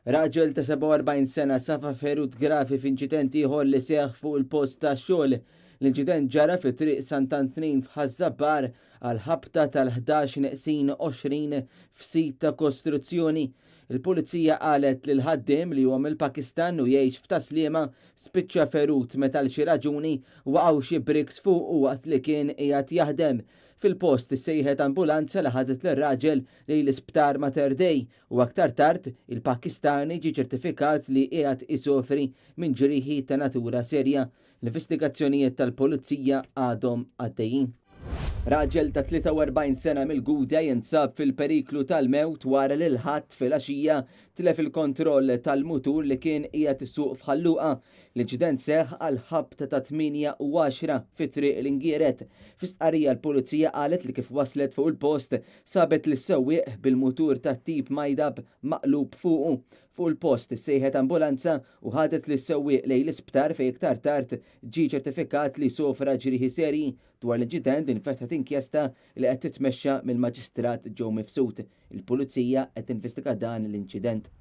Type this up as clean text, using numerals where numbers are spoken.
Raġel ta' 47 sena safa ferut gravi f'inċident ieħor li seħħ fuq il-post ta' xogħol. L-inċident ġara fi triq Sant'Antnin f'Ħażabbar għal ħabta tal-11-20 f'sit ta' kostruzzjoni. Il-pulizija qalet li l-ħaddiem li huwa mill-Pakistan u jgħix f'Taslima spiċċa ferut meta l xi raġuni waqgħu xi briks fuq waqt li kien qiegħed jaħdem. Fil-post issejħet ambulanza li ħadet lir-raġel lejn l-isptar Mater Dei u aktar tard il-Pakistani ġie ċertifikat li qiegħed isofri minn ġrieħi ta' natura serja. L-investigazzjonijiet tal-pulizija għadhom għaddejjin. Raġel ta' 43 sena mill-Gudja jinsab fil-periklu tal-mewt wara li l-ħadd fil-għaxija tilef il-kontroll tal-mutur li kien qiegħed isuq f'ħalluqa. L-inċident seħħ għal ħabta ta' 8 u 10 fit-triq l-Ingieret. F'istqarrija l-pulizija qalet li kif waslet fuq il-post sabet li sewwieq bil-mutur tat-tip Majdab maqlub fuqu. Fuq il-post issejħet ambulanza u ħadet li sewwieq lejn l-isptar fejn iktar tard ġie ċertifikat li sofra ġrieħi serji. Dwar l-inċident infetħet inkjesta li qed titmexxa mill-Maġistrat Joe Mifsud. Il-Pulizija qed tinvestiga dan l-inċident.